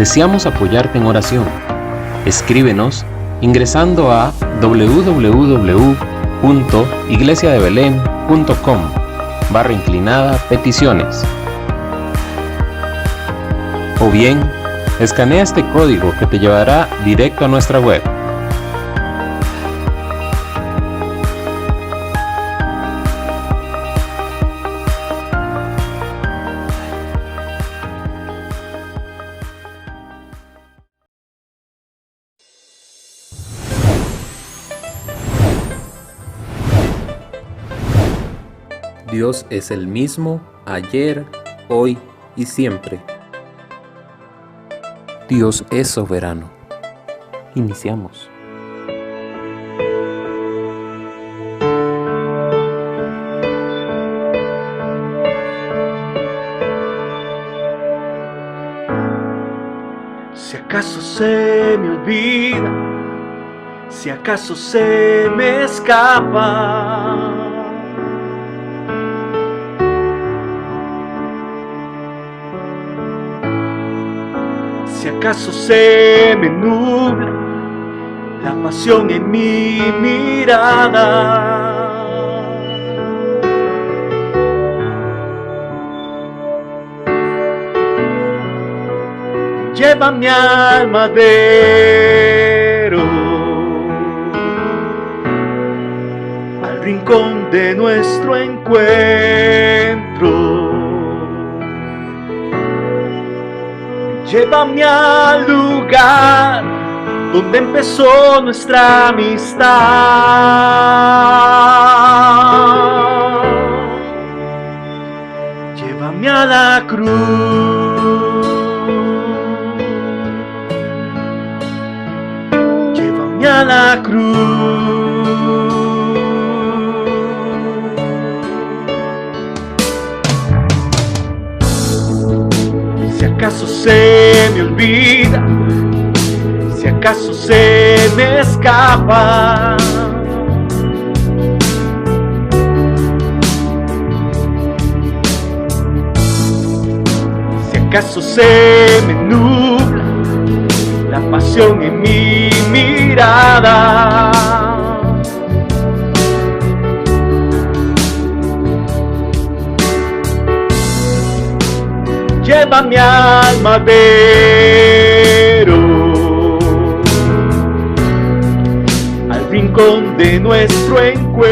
Deseamos apoyarte en oración. Escríbenos ingresando a www.iglesiadebelen.com/peticiones. O bien, escanea este código que te llevará directo a nuestra web. Dios es el mismo ayer, hoy y siempre. Dios es soberano. Iniciamos. Si acaso se me olvida, si acaso se me escapa, si acaso se me nubla la pasión en mi mirada, lleva mi alma al madero, al rincón de nuestro encuentro. Llévame al lugar donde empezó nuestra amistad. Llévame a la cruz. Llévame a la cruz. Si acaso se me olvida, si acaso se me escapa, si acaso se me nubla la pasión en mi mirada, llévame al madero, al rincón de nuestro encuentro.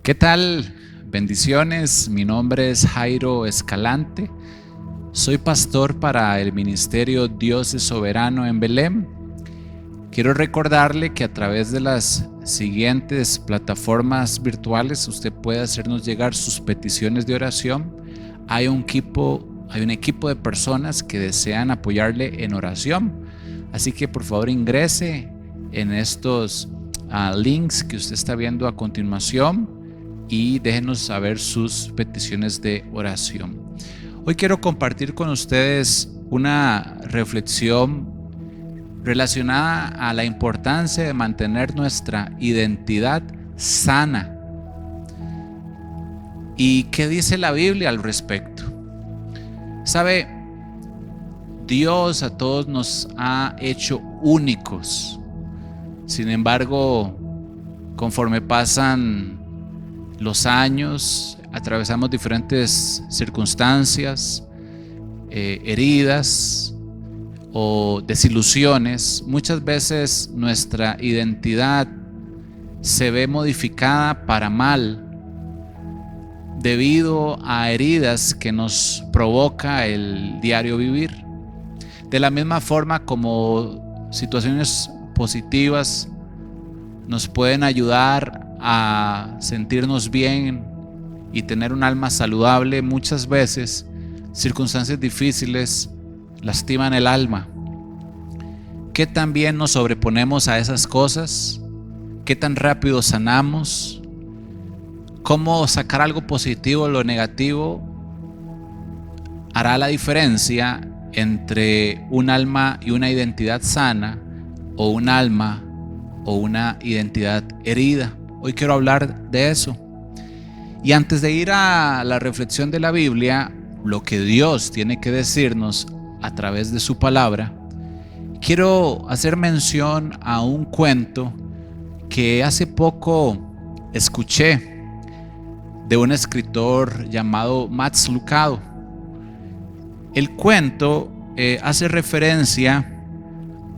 ¿Qué tal? Bendiciones, mi nombre es Jairo Escalante, soy pastor para el Ministerio Dios es Soberano en Belén. Quiero recordarle que a través de las siguientes plataformas virtuales usted puede hacernos llegar sus peticiones de oración. Hay un equipo de personas que desean apoyarle en oración. Así que por favor ingrese en estos links que usted está viendo a continuación y déjenos saber sus peticiones de oración. Hoy quiero compartir con ustedes una reflexión relacionada a la importancia de mantener nuestra identidad sana. ¿Y qué dice la Biblia al respecto? ¿Sabe? Dios a todos nos ha hecho únicos. Sin embargo, conforme pasan los años, atravesamos diferentes circunstancias, heridas o desilusiones. Muchas veces nuestra identidad se ve modificada para mal debido a heridas que nos provoca el diario vivir. De la misma forma como situaciones positivas nos pueden ayudar a sentirnos bien y tener un alma saludable, muchas veces circunstancias difíciles lastiman el alma. ¿Qué tan bien nos sobreponemos a esas cosas? ¿Qué tan rápido sanamos? ¿Cómo sacar algo positivo de lo negativo? Hará la diferencia entre un alma y una identidad sana, o un alma o una identidad herida. Hoy quiero hablar de eso. Y antes de ir a la reflexión de la Biblia, lo que Dios tiene que decirnos a través de su palabra, quiero hacer mención a un cuento que hace poco escuché de un escritor llamado Max Lucado. El cuento hace referencia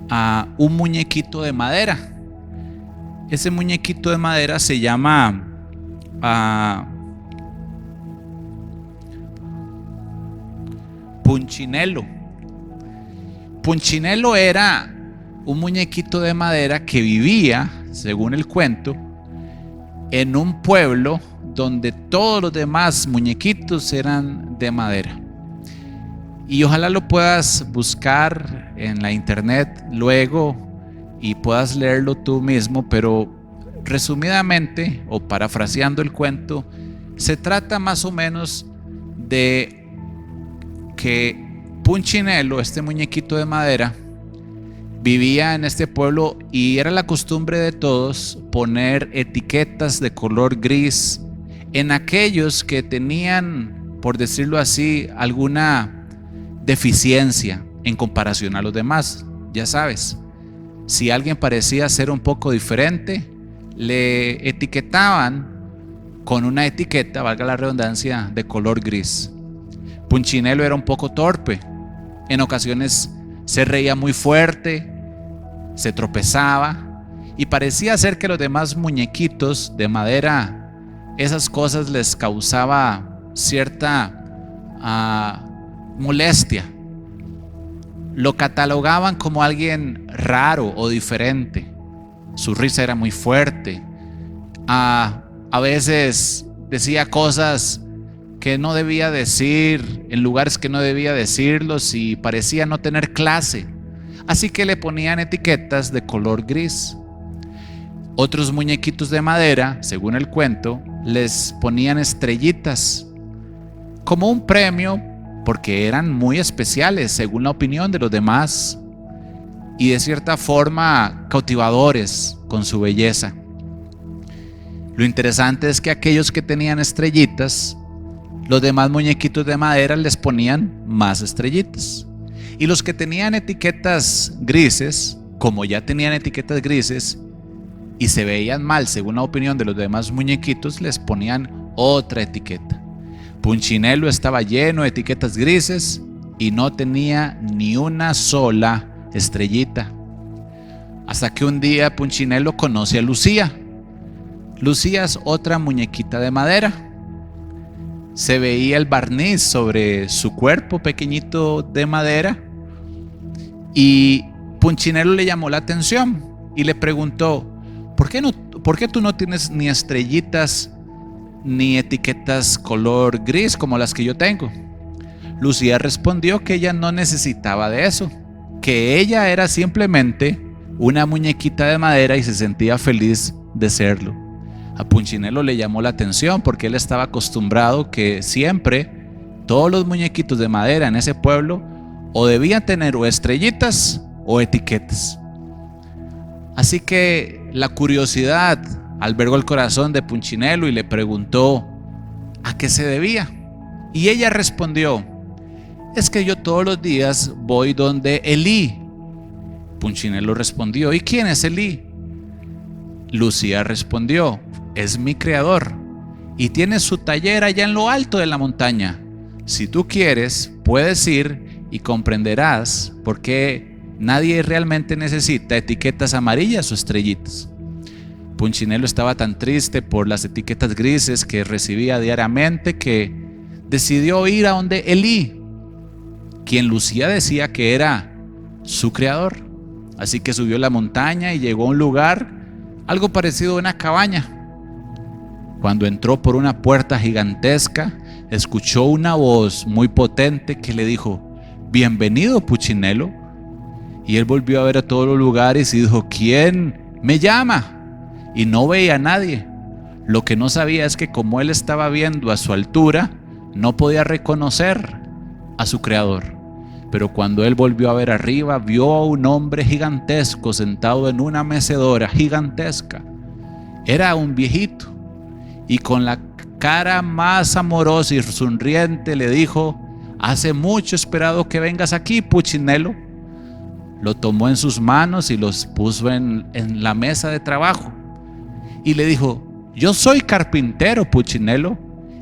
a un muñequito de madera. Ese muñequito de madera se llama Punchinello. Punchinello era un muñequito de madera que vivía, según el cuento, en un pueblo donde todos los demás muñequitos eran de madera. Y ojalá lo puedas buscar en la internet luego y puedas leerlo tú mismo, pero resumidamente o parafraseando el cuento, se trata más o menos de que Punchinello, este muñequito de madera, vivía en este pueblo y era la costumbre de todos poner etiquetas de color gris en aquellos que tenían, por decirlo así, alguna deficiencia en comparación a los demás. Ya sabes, si alguien parecía ser un poco diferente, le etiquetaban con una etiqueta, valga la redundancia, de color gris. Punchinello era un poco torpe. En ocasiones se reía muy fuerte, se tropezaba y parecía ser que los demás muñequitos de madera, esas cosas les causaba cierta molestia. Lo catalogaban como alguien raro o diferente. Su risa era muy fuerte. A veces decía cosas que no debía decir en lugares que no debía decirlos y parecía no tener clase. Así que le ponían etiquetas de color gris. Otros muñequitos de madera, según el cuento, les ponían estrellitas como un premio porque eran muy especiales según la opinión de los demás y de cierta forma cautivadores con su belleza. Lo interesante es que aquellos que tenían estrellitas, los demás muñequitos de madera les ponían más estrellitas. Y los que tenían etiquetas grises, como ya tenían etiquetas grises y se veían mal según la opinión de los demás muñequitos, les ponían otra etiqueta. Punchinello estaba lleno de etiquetas grises y no tenía ni una sola estrellita. Hasta que un día Punchinello conoce a Lucía. Lucía es otra muñequita de madera. Se veía el barniz sobre su cuerpo pequeñito de madera y Punchinello le llamó la atención y le preguntó: ¿por qué tú no tienes ni estrellitas ni etiquetas color gris como las que yo tengo? Lucía respondió que ella no necesitaba de eso, que ella era simplemente una muñequita de madera y se sentía feliz de serlo. A Punchinello le llamó la atención porque él estaba acostumbrado que siempre todos los muñequitos de madera en ese pueblo o debían tener o estrellitas o etiquetas. Así que la curiosidad albergó el corazón de Punchinello y le preguntó a qué se debía. Y ella respondió: es que yo todos los días voy donde Elí. Punchinello respondió: ¿y quién es Elí? Lucía respondió: es mi creador y tiene su taller allá en lo alto de la montaña. Si tú quieres, puedes ir y comprenderás por qué nadie realmente necesita etiquetas amarillas o estrellitas. Punchinello estaba tan triste por las etiquetas grises que recibía diariamente que decidió ir a donde Elí, quien Lucía decía que era su creador. Así que subió la montaña y llegó a un lugar algo parecido a una cabaña. Cuando entró por una puerta gigantesca, escuchó una voz muy potente que le dijo: bienvenido, Punchinello. Y él volvió a ver a todos los lugares y dijo: ¿quién me llama? Y no veía a nadie. Lo que no sabía es que como él estaba viendo a su altura, no podía reconocer a su creador. Pero cuando él volvió a ver arriba, vio a un hombre gigantesco sentado en una mecedora gigantesca. Era un viejito y con la cara más amorosa y sonriente le dijo: hace mucho he esperado que vengas aquí, Puchinelo. Lo tomó en sus manos y los puso en la mesa de trabajo. Y le dijo: yo soy carpintero, Puchinelo,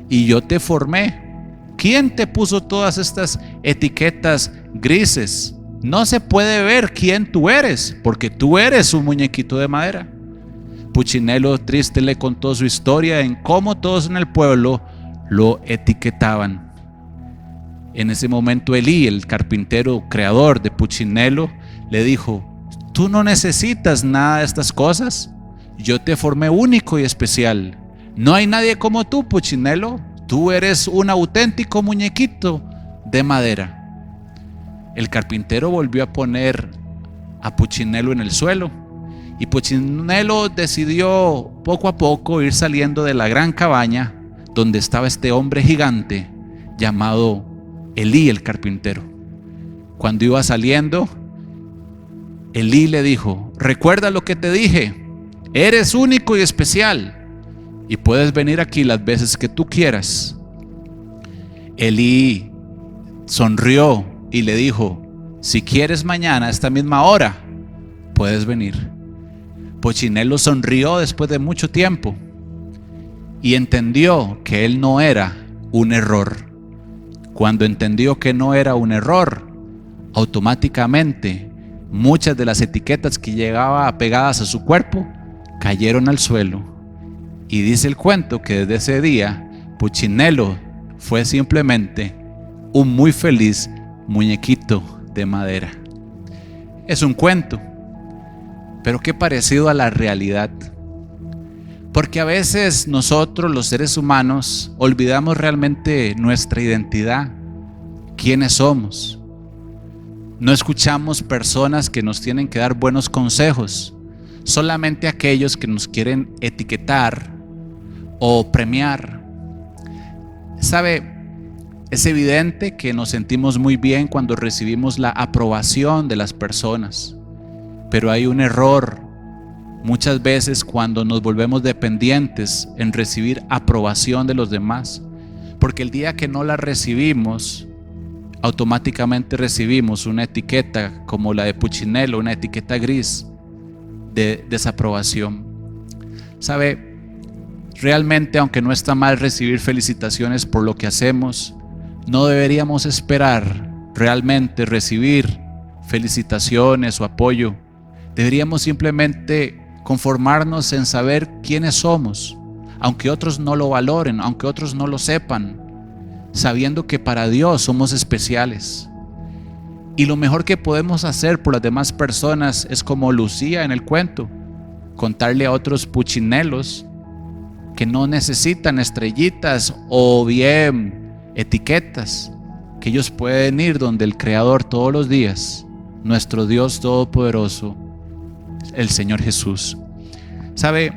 y yo te formé. ¿Quién te puso todas estas etiquetas grises? No se puede ver quién tú eres, porque tú eres un muñequito de madera. Puchinelo, triste, le contó su historia en cómo todos en el pueblo lo etiquetaban. En ese momento Elí, el carpintero creador de Puchinelo, le dijo: tú no necesitas nada de estas cosas. Yo te formé único y especial. No hay nadie como tú, Puchinelo. Tú eres un auténtico muñequito de madera. El carpintero volvió a poner a Puchinelo en el suelo, y Puchinelo decidió poco a poco ir saliendo de la gran cabaña donde estaba este hombre gigante llamado Elí, el carpintero. Cuando iba saliendo, Elí le dijo: recuerda lo que te dije, eres único y especial y puedes venir aquí las veces que tú quieras. Elí sonrió y le dijo: si quieres mañana a esta misma hora, puedes venir. Puchinelo sonrió después de mucho tiempo y entendió que él no era un error. Cuando entendió que no era un error, automáticamente muchas de las etiquetas que llevaba pegadas a su cuerpo cayeron al suelo. Y dice el cuento que desde ese día Puchinelo fue simplemente un muy feliz muñequito de madera. Es un cuento, pero qué parecido a la realidad. Porque a veces nosotros, los seres humanos, olvidamos realmente nuestra identidad, quiénes somos. No escuchamos personas que nos tienen que dar buenos consejos, solamente aquellos que nos quieren etiquetar o premiar. ¿Sabe? Es evidente que nos sentimos muy bien cuando recibimos la aprobación de las personas, pero hay un error muchas veces cuando nos volvemos dependientes en recibir aprobación de los demás, porque el día que no la recibimos, automáticamente recibimos una etiqueta como la de Puchinelo, una etiqueta gris de desaprobación. ¿Sabe? Realmente, aunque no está mal recibir felicitaciones por lo que hacemos, no deberíamos esperar realmente recibir felicitaciones o apoyo. Deberíamos simplemente conformarnos en saber quiénes somos, aunque otros no lo valoren, aunque otros no lo sepan, sabiendo que para Dios somos especiales. Y lo mejor que podemos hacer por las demás personas es como Lucía en el cuento, contarle a otros puchinelos que no necesitan estrellitas o bien etiquetas, que ellos pueden ir donde el Creador todos los días, nuestro Dios Todopoderoso, el Señor Jesús. ¿Sabe?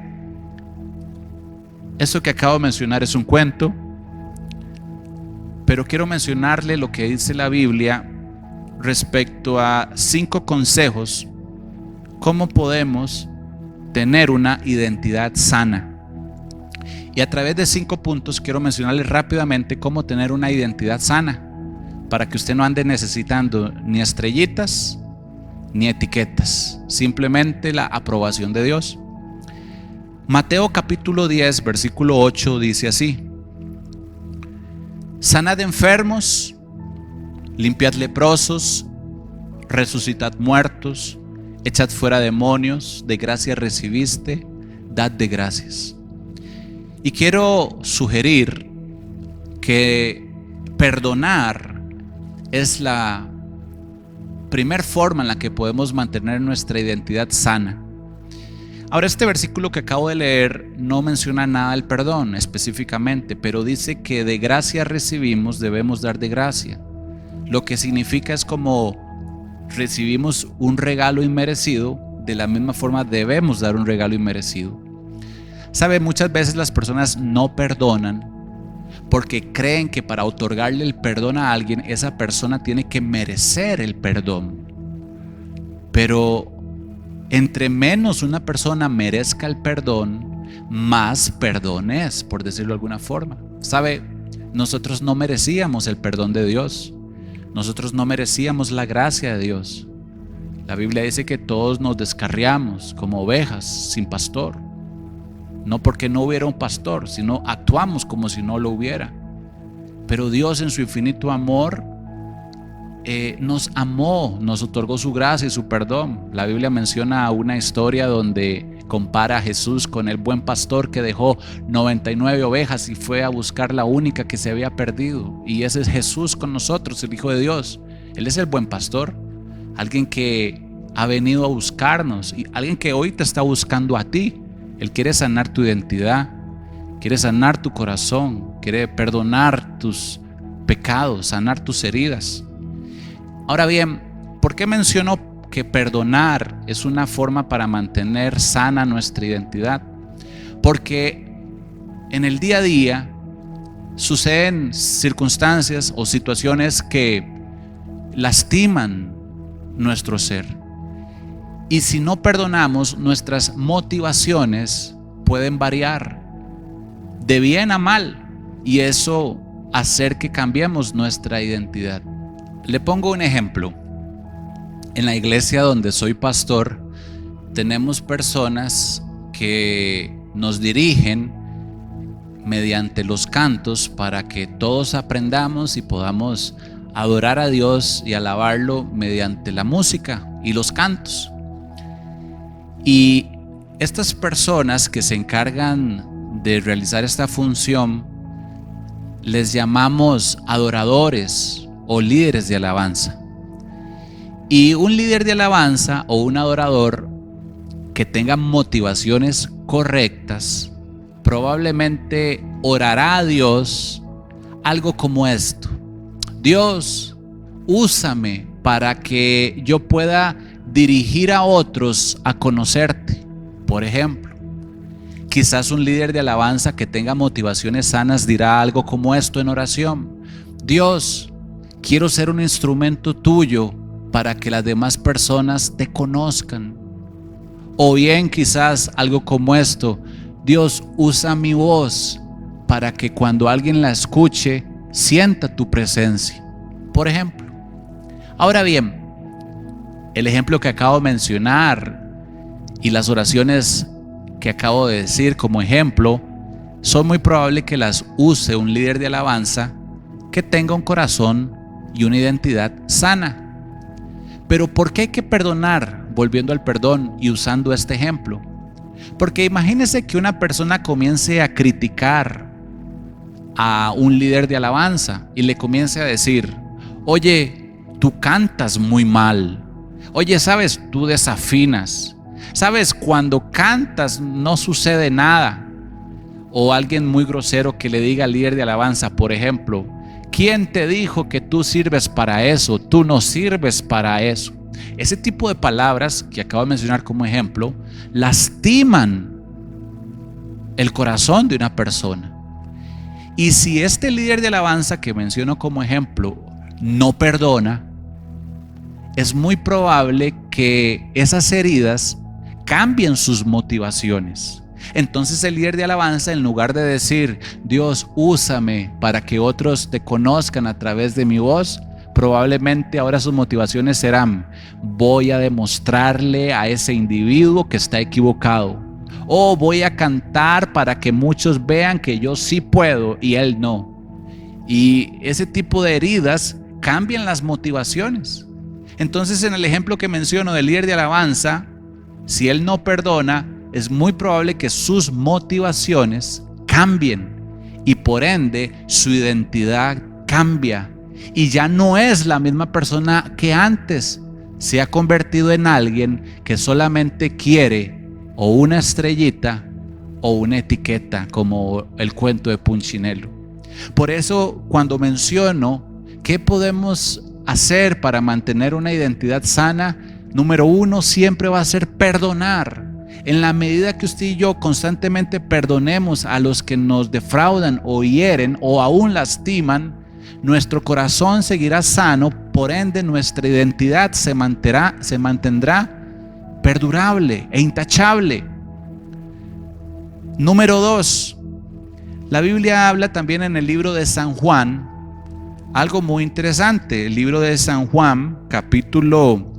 Esto que acabo de mencionar es un cuento, pero quiero mencionarle lo que dice la Biblia respecto a 5 consejos, cómo podemos tener una identidad sana. Y a través de 5 puntos quiero mencionarles rápidamente cómo tener una identidad sana, para que usted no ande necesitando ni estrellitas ni etiquetas, simplemente la aprobación de Dios. Mateo capítulo 10 versículo 8 dice así: sanad enfermos, limpiad leprosos, resucitad muertos, echad fuera demonios, de gracia recibiste, dad de gracias. Y quiero sugerir que perdonar es la primer forma en la que podemos mantener nuestra identidad sana. Ahora, este versículo que acabo de leer no menciona nada del perdón específicamente, pero dice que de gracia recibimos, debemos dar de gracia. Lo que significa es como recibimos un regalo inmerecido, de la misma forma debemos dar un regalo inmerecido. ¿Sabe? Muchas veces las personas no perdonan porque creen que para otorgarle el perdón a alguien, esa persona tiene que merecer el perdón. Pero entre menos una persona merezca el perdón, más perdón es, por decirlo de alguna forma. ¿Sabe? nosotros no merecíamos el perdón de Dios. Nosotros no merecíamos la gracia de Dios. La Biblia dice que todos nos descarriamos como ovejas sin pastor. No porque no hubiera un pastor, sino actuamos como si no lo hubiera. Pero Dios en su infinito amor nos amó, nos otorgó su gracia y su perdón. La Biblia menciona una historia donde compara a Jesús con el buen pastor que dejó 99 ovejas y fue a buscar la única que se había perdido. Y ese es Jesús con nosotros, el Hijo de Dios. Él es el buen pastor, alguien que ha venido a buscarnos y alguien que hoy te está buscando a ti. Él quiere sanar tu identidad, quiere sanar tu corazón, quiere perdonar tus pecados, sanar tus heridas. Ahora bien, ¿por qué menciono que perdonar es una forma para mantener sana nuestra identidad? Porque en el día a día suceden circunstancias o situaciones que lastiman nuestro ser. Y si no perdonamos, nuestras motivaciones pueden variar de bien a mal y eso hacer que cambiemos nuestra identidad. Le pongo un ejemplo. En la iglesia donde soy pastor, tenemos personas que nos dirigen mediante los cantos para que todos aprendamos y podamos adorar a Dios y alabarlo mediante la música y los cantos. Y estas personas que se encargan de realizar esta función les llamamos adoradores o líderes de alabanza. Y un líder de alabanza o un adorador que tenga motivaciones correctas probablemente orará a Dios algo como esto: Dios, úsame para que yo pueda dirigir a otros a conocerte. Por ejemplo, quizás un líder de alabanza que tenga motivaciones sanas dirá algo como esto en oración: Dios, quiero ser un instrumento tuyo para que las demás personas te conozcan. O bien quizás algo como esto: Dios, usa mi voz para que cuando alguien la escuche sienta tu presencia. Por ejemplo. Ahora bien, el ejemplo que acabo de mencionar y las oraciones que acabo de decir como ejemplo son muy probable que las use un líder de alabanza que tenga un corazón y una identidad sana. Pero ¿por qué hay que perdonar? Volviendo al perdón y usando este ejemplo. Porque imagínese que una persona comience a criticar a un líder de alabanza y le comience a decir: oye, tú cantas muy mal. Oye, sabes, tú desafinas. Sabes, cuando cantas no sucede nada. O alguien muy grosero que le diga al líder de alabanza, por ejemplo: ¿quién te dijo que tú sirves para eso? Tú no sirves para eso. Ese tipo de palabras que acabo de mencionar como ejemplo lastiman el corazón de una persona. Y si este líder de alabanza que menciono como ejemplo no perdona, es muy probable que esas heridas cambien sus motivaciones. Entonces el líder de alabanza, en lugar de decir: Dios, úsame para que otros te conozcan a través de mi voz, probablemente ahora sus motivaciones serán: voy a demostrarle a ese individuo que está equivocado, o voy a cantar para que muchos vean que yo sí puedo y él no. Y ese tipo de heridas cambian las motivaciones. Entonces, en el ejemplo que menciono del líder de alabanza, si él no perdona, es muy probable que sus motivaciones cambien y por ende su identidad cambia y ya no es la misma persona que antes. Se ha convertido en alguien que solamente quiere o una estrellita o una etiqueta, como el cuento de Punchinello. Por eso, cuando menciono qué podemos hacer para mantener una identidad sana, número uno siempre va a ser perdonar. En la medida que usted y yo constantemente perdonemos a los que nos defraudan o hieren o aún lastiman, nuestro corazón seguirá sano, por ende nuestra identidad se mantendrá perdurable e intachable. Número dos, La Biblia habla también en el libro de San Juan algo muy interesante. El libro de San Juan, capítulo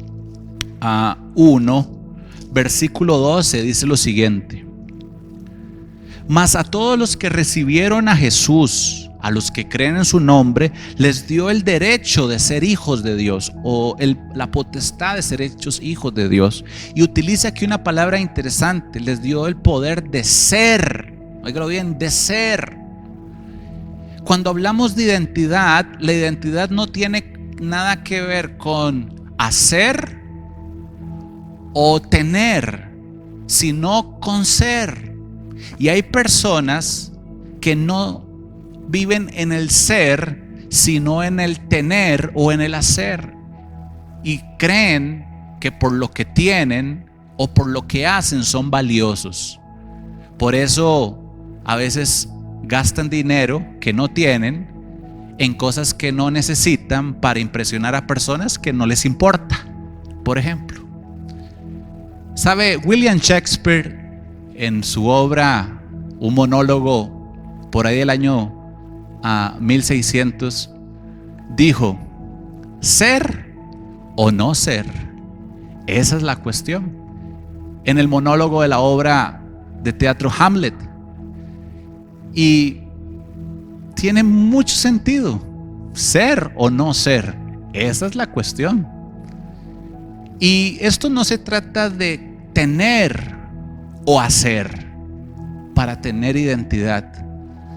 1, versículo 12, dice lo siguiente: mas a todos los que recibieron a Jesús, a los que creen en su nombre, les dio el derecho de ser hijos de Dios, o la potestad de ser hechos hijos de Dios. Y utiliza aquí una palabra interesante: les dio el poder de ser. Óigalo bien, de ser. Cuando hablamos de identidad, la identidad no tiene nada que ver con hacer o tener, sino con ser. Y hay personas que no viven en el ser, sino en el tener o en el hacer. Y creen que por lo que tienen o por lo que hacen son valiosos. Por eso a veces gastan dinero que no tienen en cosas que no necesitan para impresionar a personas que no les importa. Por ejemplo, ¿sabe? William Shakespeare, en su obra Un monólogo, por ahí del año 1600, dijo: ser o no ser, esa es la cuestión. En el monólogo de la obra de teatro Hamlet. Y tiene mucho sentido. Ser o no ser, esa es la cuestión. Y esto no se trata de tener o hacer para tener identidad.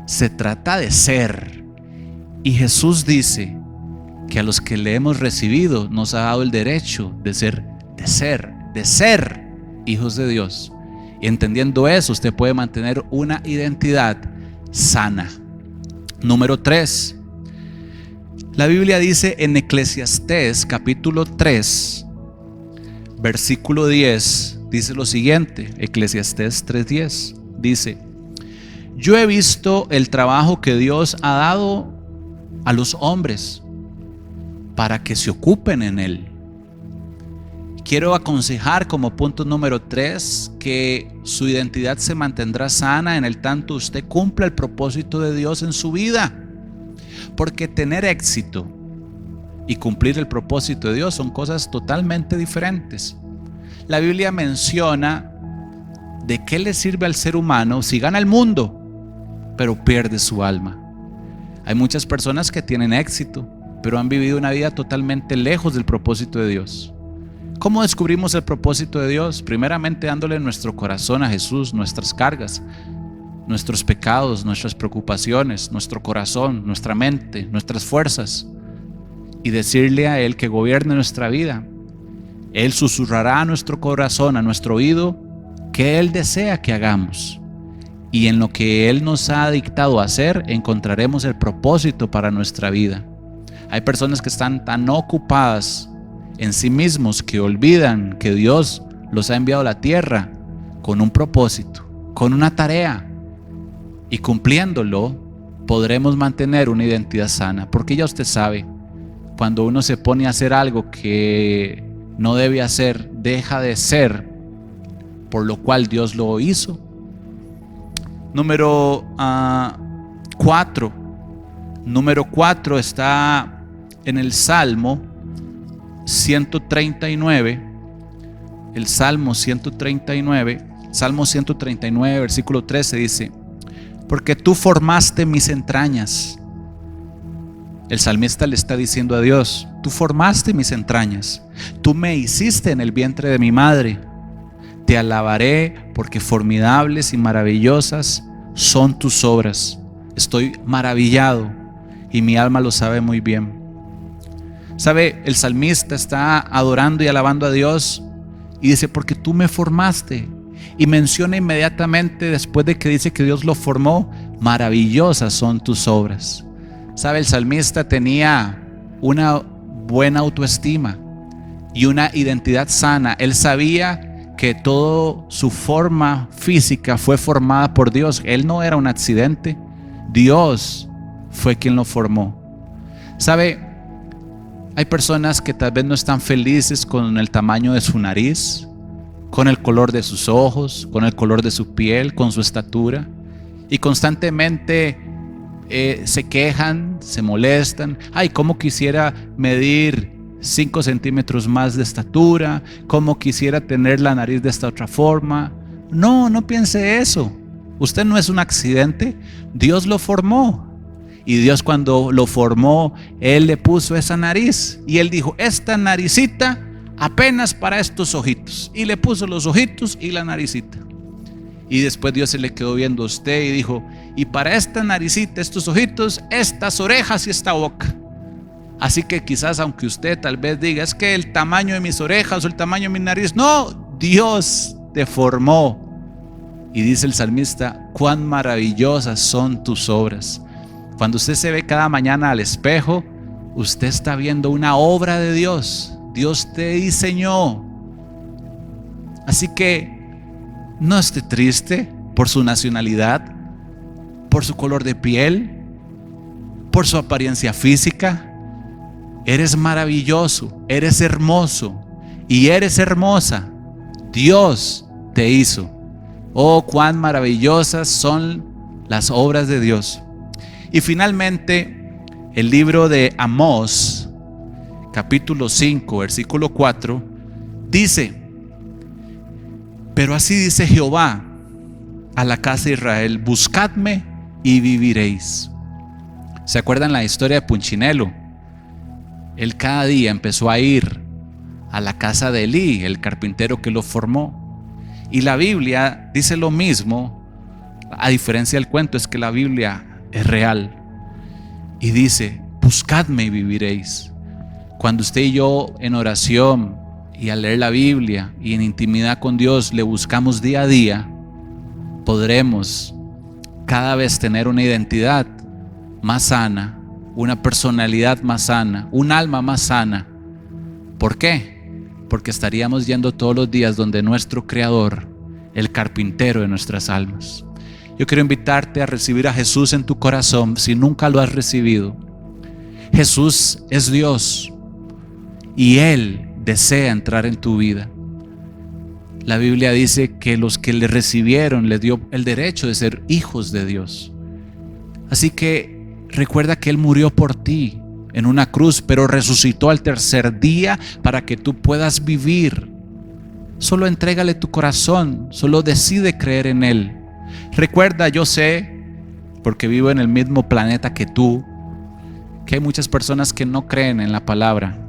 Se trata de ser. Y Jesús dice que a los que le hemos recibido nos ha dado el derecho de ser hijos de Dios. Y entendiendo eso, usted puede mantener una identidad sana. Número 3. La Biblia dice en Eclesiastés capítulo 3, versículo 10, dice lo siguiente. Eclesiastés 3:10 dice: yo he visto el trabajo que Dios ha dado a los hombres para que se ocupen en él. Quiero aconsejar como punto número 3 que su identidad se mantendrá sana en el tanto usted cumpla el propósito de Dios en su vida. Porque tener éxito y cumplir el propósito de Dios son cosas totalmente diferentes. La Biblia menciona de qué le sirve al ser humano si gana el mundo, pero pierde su alma. Hay muchas personas que tienen éxito, pero han vivido una vida totalmente lejos del propósito de Dios. ¿Cómo descubrimos el propósito de Dios? Primeramente dándole nuestro corazón a Jesús, nuestras cargas, nuestros pecados, nuestras preocupaciones, nuestro corazón, nuestra mente, nuestras fuerzas, y decirle a Él que gobierne nuestra vida. Él susurrará a nuestro corazón, a nuestro oído, que Él desea que hagamos. Y en lo que Él nos ha dictado hacer, encontraremos el propósito para nuestra vida. Hay personas que están tan ocupadas en sí mismos que olvidan que Dios los ha enviado a la tierra con un propósito, con una tarea, y cumpliéndolo podremos mantener una identidad sana. Porque ya usted sabe, cuando uno se pone a hacer algo que no debe hacer, deja de ser por lo cual Dios lo hizo. Número 4. Número 4 está en el Salmo 139, el Salmo 139, Salmo 139, versículo 13 dice: porque tú formaste mis entrañas. El salmista le está diciendo a Dios: tú formaste mis entrañas, tú me hiciste en el vientre de mi madre. Te alabaré porque formidables y maravillosas son tus obras. Estoy maravillado y mi alma lo sabe muy bien. ¿Sabe? El salmista está adorando y alabando a Dios y dice: porque tú me formaste. Y menciona inmediatamente, después de que dice que Dios lo formó: maravillosas son tus obras. ¿Sabe? El salmista tenía una buena autoestima y una identidad sana. Él sabía que toda su forma física fue formada por Dios. Él no era un accidente. Dios fue quien lo formó. ¿Sabe? Hay personas que tal vez no están felices con el tamaño de su nariz, con el color de sus ojos, con el color de su piel, con su estatura. y constantemente se quejan, se molestan. Ay, cómo quisiera medir 5 centímetros más de estatura, cómo quisiera tener la nariz de esta otra forma. No, no piense eso. Usted no es un accidente, Dios lo formó. Y Dios, cuando lo formó, Él le puso esa nariz y Él dijo: esta naricita apenas para estos ojitos, y le puso los ojitos y la naricita. Y después Dios se le quedó viendo a usted y dijo: y para esta naricita, estos ojitos, estas orejas y esta boca. Así que quizás, aunque usted tal vez diga: es que el tamaño de mis orejas o el tamaño de mi nariz, no, Dios te formó. Y dice el salmista: cuán maravillosas son tus obras. Cuando usted se ve cada mañana al espejo, usted está viendo una obra de Dios. Dios te diseñó. Así que no esté triste por su nacionalidad, por su color de piel, por su apariencia física. Eres maravilloso, eres hermoso y eres hermosa. Dios te hizo. Oh, cuán maravillosas son las obras de Dios. Y finalmente, el libro de Amós, capítulo 5, versículo 4, dice: pero así dice Jehová a la casa de Israel: buscadme y viviréis. ¿Se acuerdan la historia de Punchinello? Él cada día empezó a ir a la casa de Elí, el carpintero que lo formó. Y la Biblia dice lo mismo. A diferencia del cuento, es que la Biblia es real. Y dice: buscadme y viviréis. Cuando usted y yo, en oración y al leer la Biblia y en intimidad con Dios, le buscamos día a día, podremos cada vez tener una identidad más sana, una personalidad más sana, un alma más sana. ¿Por qué? Porque estaríamos yendo todos los días donde nuestro Creador, el carpintero de nuestras almas. Yo quiero invitarte a recibir a Jesús en tu corazón si nunca lo has recibido. Jesús es Dios y Él desea entrar en tu vida. La Biblia dice que los que le recibieron les dio el derecho de ser hijos de Dios. Así que recuerda que Él murió por ti en una cruz, pero resucitó al tercer día para que tú puedas vivir. Solo entrégale tu corazón, solo decide creer en Él. Recuerda, yo sé, porque vivo en el mismo planeta que tú, que hay muchas personas que no creen en la palabra.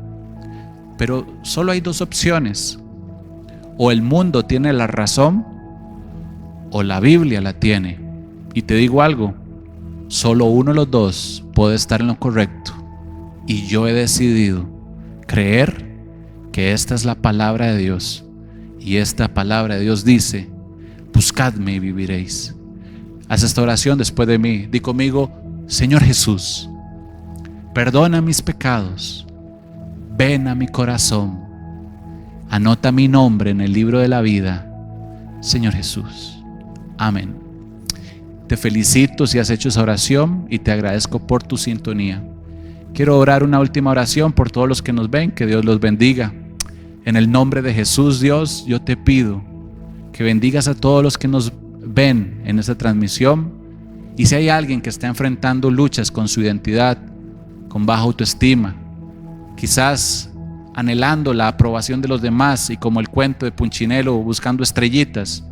Pero solo hay dos opciones: o el mundo tiene la razón, o la Biblia la tiene. Y te digo algo, solo uno de los dos puede estar en lo correcto. Y yo he decidido creer que esta es la palabra de Dios. Y esta palabra de Dios dice: buscadme y viviréis. Haz esta oración después de mí. Di conmigo: Señor Jesús, perdona mis pecados. Ven a mi corazón. Anota mi nombre en el libro de la vida. Señor Jesús. Amén. Te felicito si has hecho esa oración y te agradezco por tu sintonía. Quiero orar una última oración por todos los que nos ven. Que Dios los bendiga. En el nombre de Jesús, Dios, yo te pido que bendigas a todos los que nos ven en esta transmisión. Y si hay alguien que está enfrentando luchas con su identidad, con baja autoestima, quizás anhelando la aprobación de los demás y, como el cuento de Punchinello, buscando estrellitas,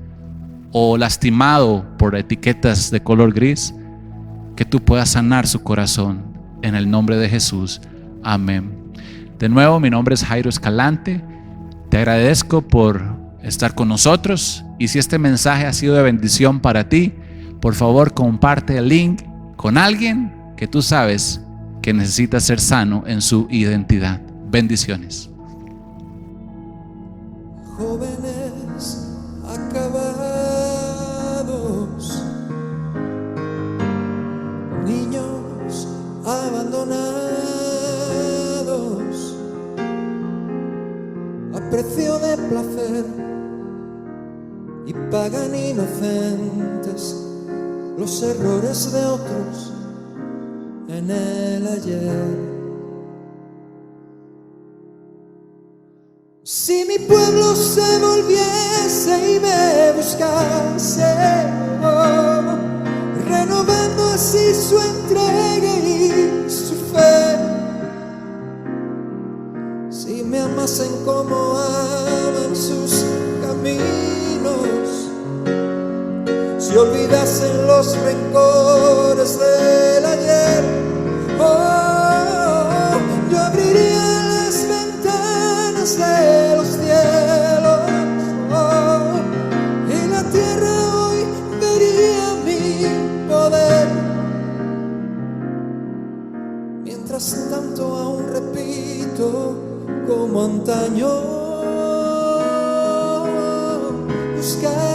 o lastimado por etiquetas de color gris, que tú puedas sanar su corazón en el nombre de Jesús. Amén. De nuevo, mi nombre es Jairo Escalante. Te agradezco por estar con nosotros, y si este mensaje ha sido de bendición para ti, por favor comparte el link con alguien que tú sabes que necesita ser sano en su identidad. Bendiciones. Jóvenes acabados, niños abandonados, a precio de placer, y pagan inocentes los errores de otros en el ayer. Si mi pueblo se volviese y me buscase, así su entrega y su fe. Si me amasen como aman sus caminos, si olvidasen los rencores del ayer, oh, yo abriría las ventanas de los cielos, oh, y la tierra hoy vería mi poder. Mientras tanto aún repito como antaño, buscar